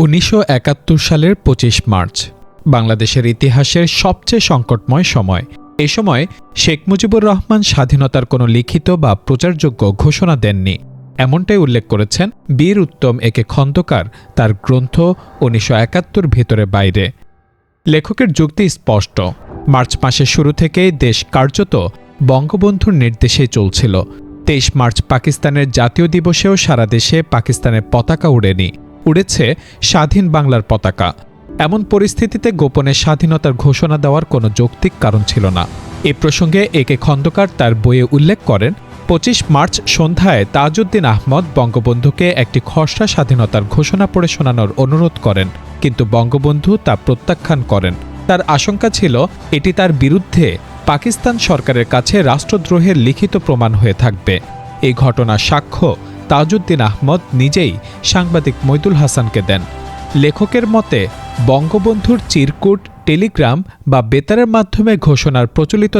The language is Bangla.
১৯৭১ সালের ২৫ মার্চ বাংলাদেশের ইতিহাসের সবচেয়ে সংকটময় সময়। এ সময় শেখ মুজিবুর রহমান স্বাধীনতার কোনো লিখিত বা প্রচারযোগ্য ঘোষণা দেননি, এমনটাই উল্লেখ করেছেন বীর উত্তম একে খন্দকার তার গ্রন্থ ১৯৭১ ভেতরে বাইরে। লেখকের যুক্তি স্পষ্ট। মার্চ মাসের শুরু থেকেই দেশ কার্যত বঙ্গবন্ধুর নির্দেশেই চলছিল। ২৩ মার্চ পাকিস্তানের জাতীয় দিবসেও সারা দেশে পাকিস্তানের পতাকা উড়েনি, উড়েছে স্বাধীন বাংলার পতাকা। এমন পরিস্থিতিতে গোপনে স্বাধীনতার ঘোষণা দেওয়ার কোনো যৌক্তিক কারণ ছিল না। এ প্রসঙ্গে একে খন্দকার তার বইয়ে উল্লেখ করেন, ২৫ মার্চ সন্ধ্যায় তাজউদ্দিন আহমদ বঙ্গবন্ধুকে একটি খসড়া স্বাধীনতার ঘোষণা পড়ে শোনানোর অনুরোধ করেন, কিন্তু বঙ্গবন্ধু তা প্রত্যাখ্যান করেন। তার আশঙ্কা ছিল এটি তার বিরুদ্ধে পাকিস্তান সরকারের কাছে রাষ্ট্রদ্রোহের লিখিত প্রমাণ হয়ে থাকবে। এই ঘটনার সাক্ষ্য তাজউদ্দিন আহমদ নিজেই সাংবাদিক মইদুল হাসানকে দেন। লেখকের মতে বঙ্গবন্ধুর চিরকুট, টেলিগ্রাম বা বেতারের মাধ্যমে ঘোষণার প্রচলিত